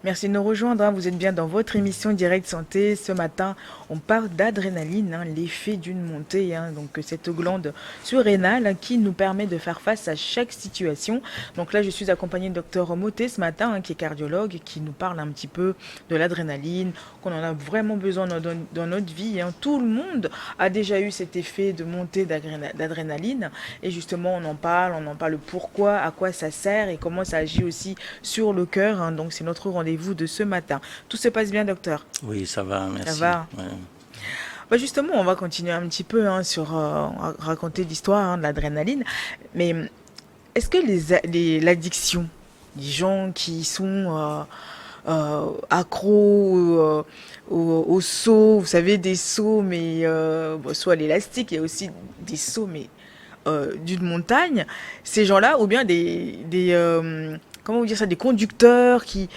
Merci de nous rejoindre, hein. Vous êtes bien dans votre émission Direct Santé. Ce matin, on parle d'adrénaline, hein, l'effet d'une montée, hein, donc cette glande surrénale, hein, qui nous permet de faire face à chaque situation. Donc là, je suis accompagnée de docteur Moté ce matin, hein, qui est cardiologue, qui nous parle un petit peu de l'adrénaline, qu'on en a vraiment besoin dans notre vie, hein. Tout le monde a déjà eu cet effet de montée d'adrénaline. Et justement, on en parle pourquoi, à quoi ça sert et comment ça agit aussi sur le cœur, hein. Donc c'est notre rendez-vous de ce matin. Tout se passe bien, docteur? Oui, ça va, Ça merci. va? Ouais. Bah justement, on va continuer un petit peu, hein, sur raconter l'histoire, hein, de l'adrénaline. Mais est-ce que l'addiction, les gens qui sont accros aux sauts, vous savez, des sauts, mais bon, soit à l'élastique, il y a aussi des sauts, mais d'une montagne, ces gens-là, ou bien comment vous dire ça, des conducteurs qui,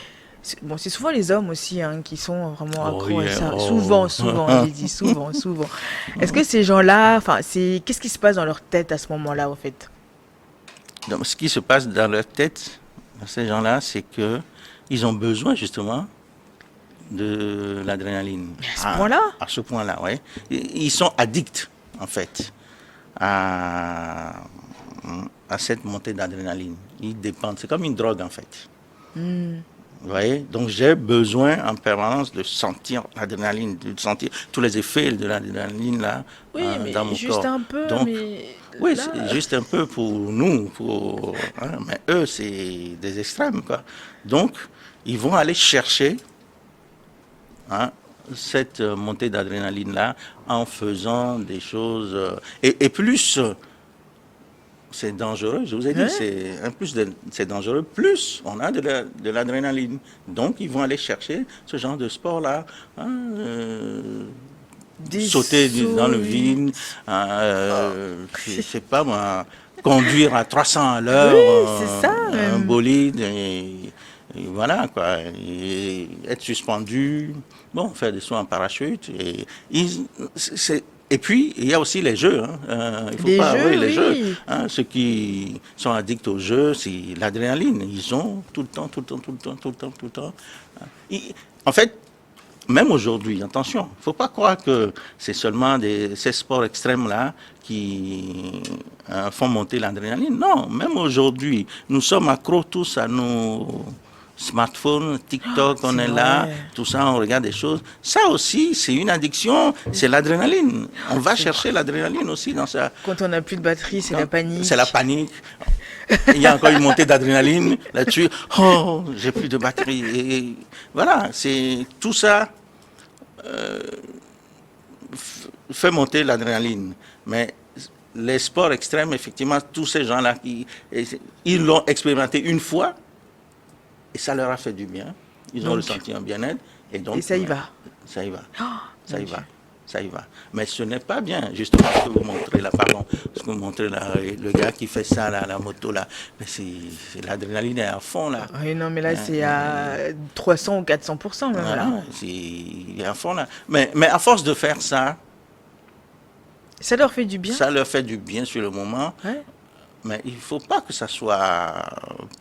bon, c'est souvent les hommes aussi, hein, qui sont vraiment Oh, accros à yeah, ça. oh. Souvent, j'ai dit souvent, souvent. Est-ce que ces gens-là, enfin, qu'est-ce qui se passe dans leur tête à ce moment-là, en fait? Donc, ce qui se passe dans leur tête, dans ces gens-là, c'est que ils ont besoin justement de l'adrénaline. À ce point-là? À ce point-là, oui. Ils sont addicts, en fait, à, à cette montée d'adrénaline. Ils dépendent. C'est comme une drogue, en fait. Hmm. Vous voyez? Donc j'ai besoin en permanence de sentir l'adrénaline, de sentir tous les effets de l'adrénaline là, Oui, dans mais mon juste corps. un peu, Donc mais oui, là, c'est juste un peu pour nous, mais eux c'est des extrêmes quoi. Donc ils vont aller chercher, hein, cette montée d'adrénaline là en faisant des choses et plus c'est dangereux, je vous ai dit, hein? c'est dangereux, plus on a de l'adrénaline. Donc, ils vont aller chercher ce genre de sport-là, hein, Des sauter dans sauts, le oui. vide, hein, Oh. je sais pas moi, conduire à 300 à Oui, l'heure c'est ça un même. bolide, et voilà, quoi, et être suspendu, bon, faire des sauts en parachute, et puis, il y a aussi les jeux. Hein. Il ne faut Des pas, oui, jeux, les jeux. oui. Hein. Ceux qui sont addicts aux jeux, c'est l'adrénaline. Ils ont tout le temps, tout le temps, tout le temps, tout le temps, tout le temps. En fait, même aujourd'hui, attention, il ne faut pas croire que c'est seulement ces sports extrêmes-là qui font monter l'adrénaline. Non, même aujourd'hui, nous sommes accros tous à nos smartphones, TikTok, on C'est est là, vrai. tout ça, on regarde des choses. Ça aussi, c'est une addiction, c'est l'adrénaline. On va C'est chercher vrai. l'adrénaline aussi dans ça. Quand on n'a plus de batterie, c'est la C'est la panique. panique. Il y a encore une montée d'adrénaline là-dessus. Oh, j'ai plus de batterie. Et voilà, c'est tout ça fait monter l'adrénaline. Mais les sports extrêmes, effectivement, tous ces gens-là, ils l'ont expérimenté une fois et ça leur a fait du bien. Ils ont Donc, ressenti un bien-être et et donc, ça y va. ça y va, Oh, ça mon y va. Dieu. Ça y va. Mais ce n'est pas bien, justement, ce que vous montrez là, pardon, ce que vous montrez là, le gars qui fait ça, là, la moto là, mais l'adrénaline est à fond là. Oui, non, mais là, Hein, c'est à 300 ou 400% même là. voilà, il est à fond là. Mais à force de faire ça, Ça leur fait du bien? ça leur fait du bien sur le moment, Ouais. mais il ne faut pas que ça soit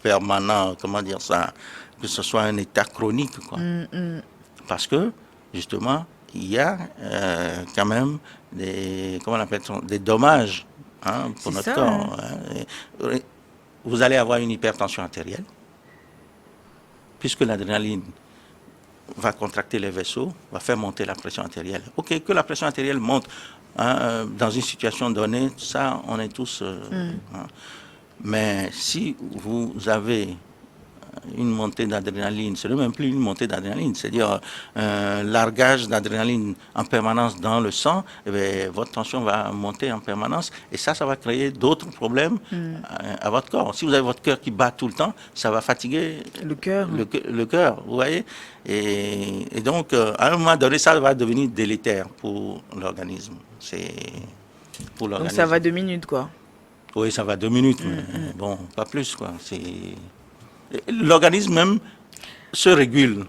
permanent, comment dire ça, que ce soit un état chronique, quoi. Parce que, justement, il y a quand même comment on appelle ça, des dommages, hein, pour C'est notre ça, hein. corps. Hein. Vous allez avoir une hypertension artérielle, puisque l'adrénaline va contracter les vaisseaux, va faire monter la pression artérielle. Ok, que la pression artérielle monte, hein, dans une situation donnée, ça, on est tous. Hein. Mais si vous avez une montée d'adrénaline, ce n'est même plus une montée d'adrénaline, c'est-à-dire un largage d'adrénaline en permanence dans le sang, eh bien, votre tension va monter en permanence et ça va créer d'autres problèmes à votre corps. Si vous avez votre cœur qui bat tout le temps, ça va fatiguer Le cœur. le cœur, vous voyez. Et donc, à un moment donné, ça va devenir délétère pour l'organisme. C'est pour Donc ça va l'organisme. 2 minutes, quoi. Oui, ça va 2 minutes, mais bon, pas plus, quoi. L'organisme même se régule.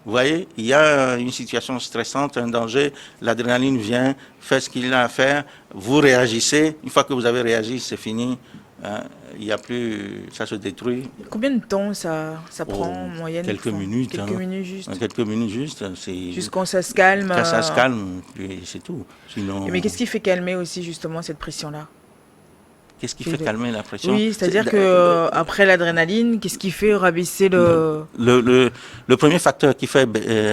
Vous voyez, il y a une situation stressante, un danger, l'adrénaline vient, fait ce qu'il a à faire, vous réagissez. Une fois que vous avez réagi, c'est fini, hein, il y a plus, ça se détruit. Combien de temps ça prend en moyenne? Quelques minutes. Quelques minutes juste. Quelques minutes juste. C'est Jusqu'on ça se calme. quand ça se calme, puis c'est tout. Sinon, Mais qu'est-ce qui fait calmer aussi justement cette pression-là? qu'est-ce qui fait calmer la pression? Oui, c'est-à-dire que après l'adrénaline, qu'est-ce qui fait rabaisser le premier facteur qui fait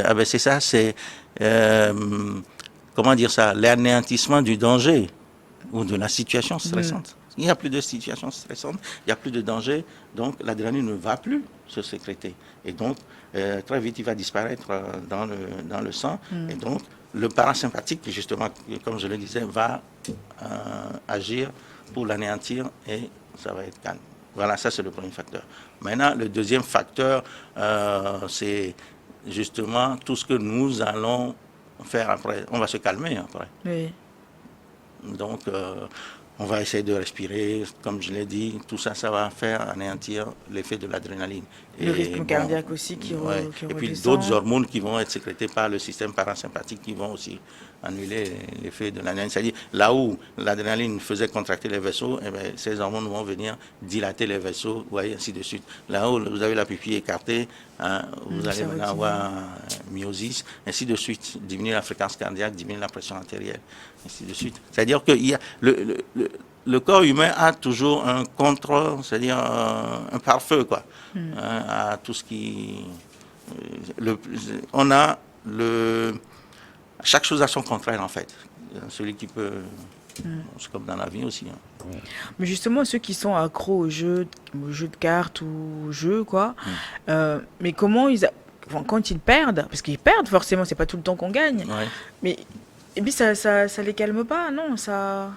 abaisser ça, c'est comment dire ça, l'anéantissement du danger ou de la situation stressante. Il n'y a plus de situation stressante, il n'y a plus de danger, donc l'adrénaline ne va plus se sécréter. Et donc, très vite, il va disparaître dans le sang. Et donc, le parasympathique, justement, comme je le disais, va agir pour l'anéantir et ça va être calme. Voilà, ça c'est le premier facteur. Maintenant, le deuxième facteur, c'est justement tout ce que nous allons faire après. On va se calmer après. Oui. Donc, on va essayer de respirer, comme je l'ai dit, tout ça, ça va faire anéantir l'effet de l'adrénaline. Le rythme cardiaque aussi qui et puis redescend. d'autres hormones qui vont être sécrétées par le système parasympathique qui vont aussi annuler l'effet de l'adrénaline. C'est-à-dire, là où l'adrénaline faisait contracter les vaisseaux, eh bien, ces hormones vont venir dilater les vaisseaux, vous voyez, ainsi de suite. Là où vous avez la pupille écartée, hein, vous allez maintenant avoir myosis, ainsi de suite. Diminuer la fréquence cardiaque, diminuer la pression artérielle, ainsi de suite. C'est-à-dire que le corps humain a toujours un contre, c'est-à-dire un pare-feu, quoi, hein, à tout ce qui... on a chaque chose a son contraire, en fait. Celui qui peut... C'est comme dans la vie aussi. Hein. Mais justement, ceux qui sont accros aux jeux de cartes ou aux jeux, quoi, mais comment quand ils perdent, parce qu'ils perdent forcément, c'est pas tout le temps qu'on gagne, mais et puis ça les calme pas, non, ça...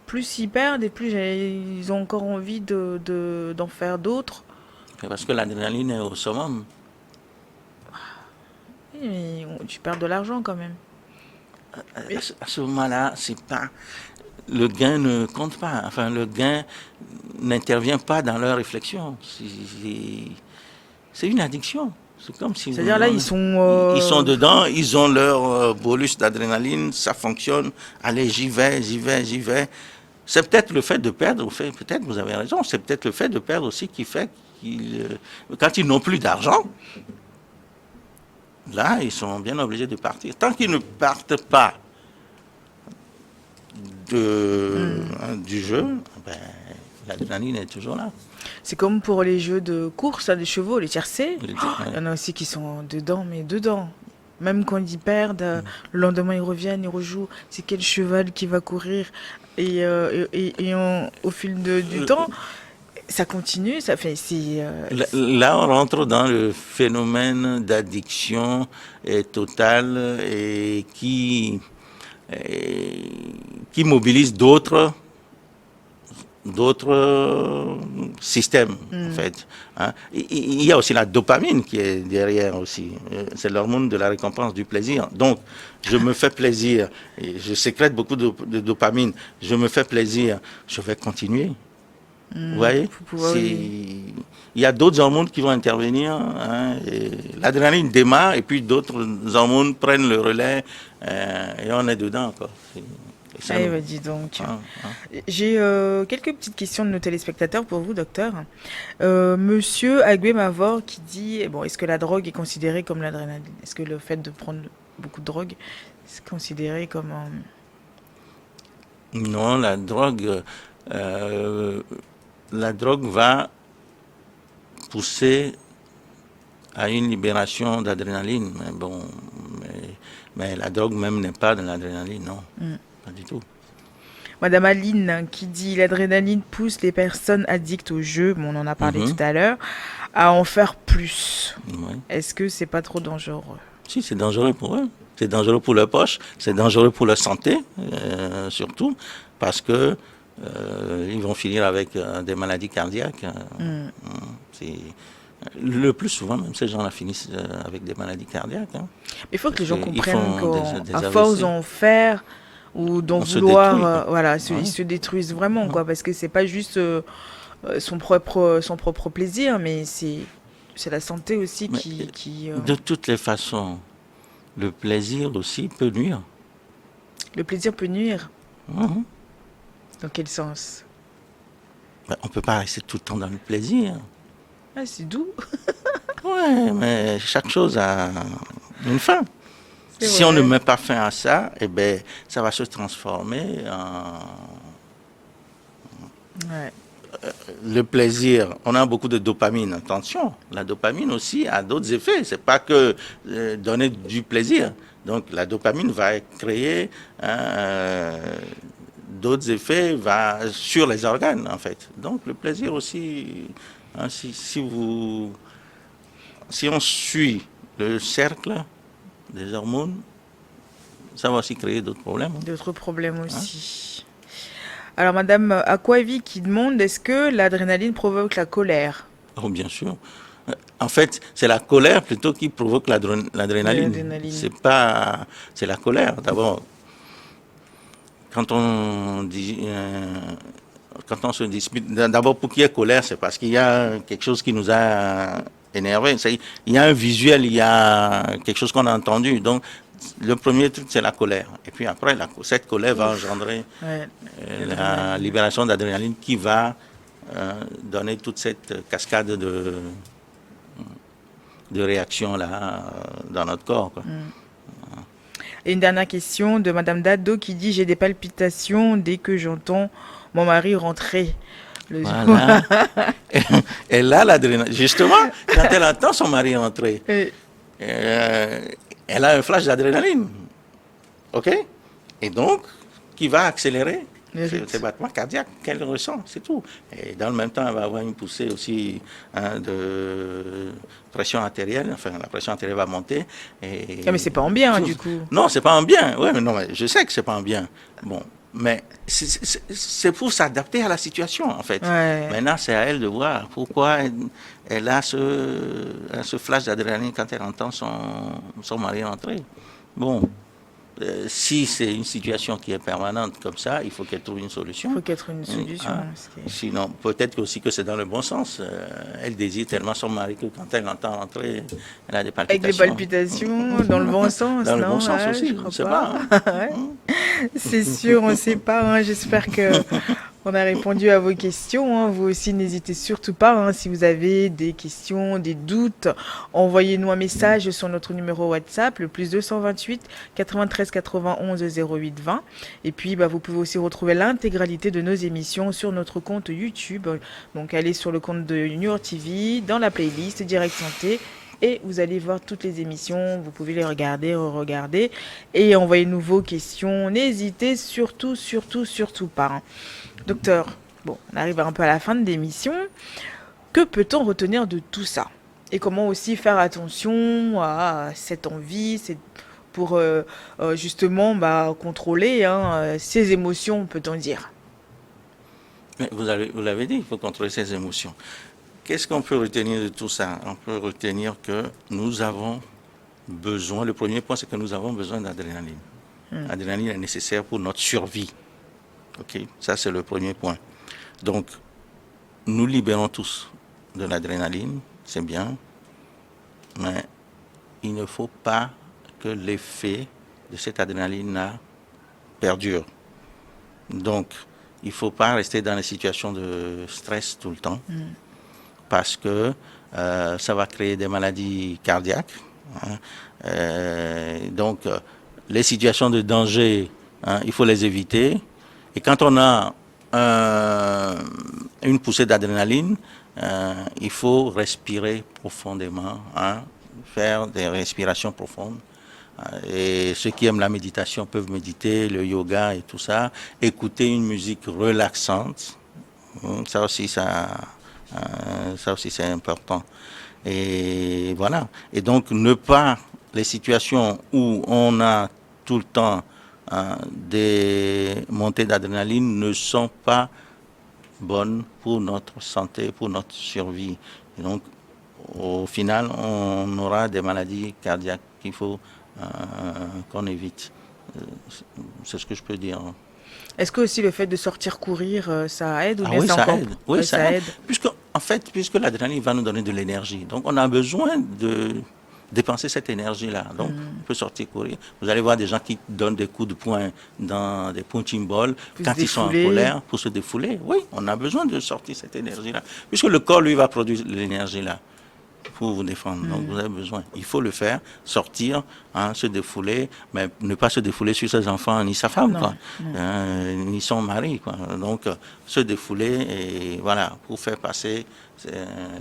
Plus ils perdent et plus ils ont encore envie d'en faire d'autres. Parce que l'adrénaline est au summum. Oui, mais tu perds de l'argent quand même. À ce moment-là, c'est pas... Le gain ne compte pas. Enfin, le gain n'intervient pas dans leur réflexion. C'est une addiction. C'est comme si... C'est-à-dire là, ils sont dedans, ils ont leur bolus d'adrénaline, ça fonctionne. Allez, j'y vais, j'y vais, j'y vais. C'est peut-être le fait de perdre, peut-être vous avez raison, c'est peut-être le fait de perdre aussi qui fait qu'ils... quand ils n'ont plus d'argent, là, ils sont bien obligés de partir. Tant qu'ils ne partent pas du jeu, ben, l'adrénaline est toujours là. C'est comme pour les jeux de course, des chevaux, les tiercés. Il y en a aussi qui sont dedans, mais dedans. Même quand ils perdent, le lendemain ils reviennent, ils rejouent. C'est quel cheval qui va courir? Et au fil du temps, ça continue. Ça fait, Là, on rentre dans le phénomène d'addiction totale et qui mobilise d'autres systèmes, en fait. Hein. Il y a aussi la dopamine qui est derrière aussi. C'est l'hormone de la récompense du plaisir. Donc, je me fais plaisir, et je sécrète beaucoup de dopamine, je me fais plaisir, je vais continuer. Vous voyez, il y a d'autres hormones qui vont intervenir. Hein, l'adrénaline démarre et puis d'autres hormones prennent le relais et on est dedans. Quoi. Eh ben, dis donc. J'ai quelques petites questions de nos téléspectateurs pour vous, docteur. Monsieur Agbe Mavor qui dit est-ce que la drogue est considérée comme l'adrénaline? Est-ce que le fait de prendre beaucoup de drogue est considéré comme Non, la drogue va pousser à une libération d'adrénaline. Mais la drogue même n'est pas de l'adrénaline, non. Pas du tout. Madame Aline qui dit l'adrénaline pousse les personnes addictes au jeu, on en a parlé tout à l'heure, à en faire plus. Est-ce que c'est pas trop dangereux? Si, c'est dangereux pour eux. C'est dangereux pour leur poche, c'est dangereux pour leur santé, surtout, parce que ils vont finir avec des maladies cardiaques. Le plus souvent, même ces gens-là finissent avec des maladies cardiaques. Hein. Il faut que les gens comprennent qu'à force d'en faire ou d'en vouloir, ils se détruisent vraiment, quoi, parce que c'est pas juste son propre plaisir, mais c'est la santé aussi qui De toutes les façons, le plaisir aussi peut nuire. Le plaisir peut nuire? Dans quel sens? Ben, on ne peut pas rester tout le temps dans le plaisir. Ah, c'est doux. Ouais, mais chaque chose a une fin. C'est Si on ne vrai. met pas fin à ça, eh ben, ça va se transformer en Ouais. le plaisir. On a beaucoup de dopamine. Attention, la dopamine aussi a d'autres effets. C'est pas que donner du plaisir. Donc la dopamine va créer d'autres effets sur les organes en fait. Donc le plaisir aussi, hein, si on suit le cercle des hormones, ça va aussi créer d'autres problèmes. D'autres problèmes Hein. aussi. Alors, Madame Aquavi qui demande, est-ce que l'adrénaline provoque la colère? Oh, bien sûr. En fait, c'est la colère plutôt qui provoque l'adrénaline. L'adrénaline. C'est la colère. D'abord, quand on dit, quand on se dispute, d'abord pour qu'il y ait colère, c'est parce qu'il y a quelque chose qui nous a énervé. Il y a un visuel, il y a quelque chose qu'on a entendu. Donc, le premier truc, c'est la colère. Et puis après, cette colère va engendrer Ouais, la l'adrénaline. libération d'adrénaline qui va donner toute cette cascade de réactions là dans notre corps. Quoi. Et une dernière question de Madame Dado qui dit, j'ai des palpitations dès que j'entends mon mari rentrer. Le jour. Voilà. Et là, l'adrénaline, justement, quand elle entend son mari entrer, Et- elle a un flash d'adrénaline. OK? Et donc, qui va accélérer Le rythme. ses battements cardiaques qu'elle ressent, c'est tout. Et dans le même temps, elle va avoir une poussée aussi de pression artérielle. Enfin, la pression artérielle va monter. Et Ah, mais c'est pas en bien, tout- du coup. Non, c'est pas en bien. Ouais, mais non, mais je sais que c'est pas en bien. Bon, mais c'est pour s'adapter à la situation, en fait. Ouais. Maintenant, c'est à elle de voir pourquoi elle a ce flash d'adrénaline quand elle entend son mari entrer. Bon, si c'est une situation qui est permanente comme ça, il faut qu'elle trouve une Il solution. faut qu'être une solution. Hein. Sinon, peut-être aussi que c'est dans le bon sens. Elle désire tellement son mari que quand elle l'entend rentrer, elle a des Avec les palpitations. palpitations, dans le bon sens, Dans le non? bon sens Ouais, aussi, je on crois ne sait pas. pas. Ouais. Hein. C'est sûr, on ne sait pas. Hein. J'espère que on a répondu à vos questions. Hein. Vous aussi, n'hésitez surtout pas. Hein. Si vous avez des questions, des doutes, envoyez-nous un message sur notre numéro WhatsApp, le plus 228 93 91 08 20. Et puis, bah, vous pouvez aussi retrouver l'intégralité de nos émissions sur notre compte YouTube. Donc, allez sur le compte de New TV, dans la playlist Direct Santé. Et vous allez voir toutes les émissions, vous pouvez les regarder, re-regarder et envoyez-nous vos questions. N'hésitez surtout, surtout, surtout pas. Hein. Docteur, bon, on arrive un peu à la fin de l'émission. Que peut-on retenir de tout ça? Et comment aussi faire attention à cette envie, pour justement contrôler ses émotions, peut-on dire? Mais vous l'avez dit, il faut contrôler ses émotions. Qu'est-ce qu'on peut retenir de tout ça? On peut retenir que nous avons besoin, le premier point, c'est que nous avons besoin d'adrénaline. L'adrénaline est nécessaire pour notre survie. Ok, ça c'est le premier point. Donc, nous libérons tous de l'adrénaline, c'est bien, mais il ne faut pas que l'effet de cette adrénaline-là perdure. Donc, il ne faut pas rester dans les situations de stress tout le temps, parce que ça va créer des maladies cardiaques. Hein. Donc, les situations de danger, hein, il faut les éviter. Et quand on a une poussée d'adrénaline, il faut respirer profondément, hein, faire des respirations profondes. Et ceux qui aiment la méditation peuvent méditer, le yoga et tout ça, écouter une musique relaxante. Ça aussi, c'est important. Et voilà. Et donc, ne pas, les situations où on a tout le temps des montées d'adrénaline ne sont pas bonnes pour notre santé, pour notre survie. Et donc, au final, on aura des maladies cardiaques qu'il faut qu'on évite. C'est ce que je peux dire. Est-ce que aussi le fait de sortir courir, ça aide ou Ah bien oui, c'est ça encore... aide. Oui, Ouais, ça ça aide. aide. Puisque l'adrénaline va nous donner de l'énergie. Donc, on a besoin dépenser cette énergie-là. Donc, on peut sortir courir. Vous allez voir des gens qui donnent des coups de poing dans des punching balls quand ils sont en colère pour se défouler. Oui, on a besoin de sortir cette énergie-là. Puisque le corps, lui, va produire l'énergie-là pour vous défendre. Donc, vous avez besoin. Il faut le faire, sortir, se défouler, mais ne pas se défouler sur ses enfants ni sa femme, ni son mari, quoi. Donc, se défouler et voilà, pour faire passer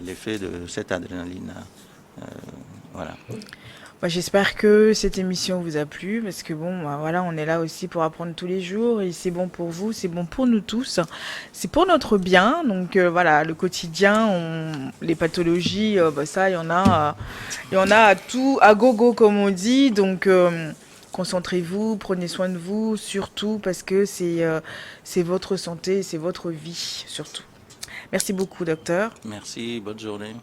l'effet de cette adrénaline. Voilà. J'espère que cette émission vous a plu parce que voilà, on est là aussi pour apprendre tous les jours et c'est bon pour vous, c'est bon pour nous tous, c'est pour notre bien. Donc voilà, le quotidien, les pathologies, ça, il y en a tout à gogo comme on dit. Donc concentrez-vous, prenez soin de vous, surtout parce que c'est votre santé, c'est votre vie surtout. Merci beaucoup, docteur. Merci, bonne journée.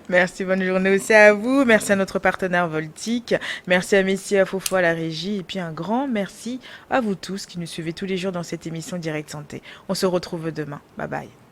Merci, bonne journée aussi à vous. Merci à notre partenaire Voltic. Merci à Messi Afofo à la régie. Et puis un grand merci à vous tous qui nous suivez tous les jours dans cette émission Direct Santé. On se retrouve demain. Bye bye.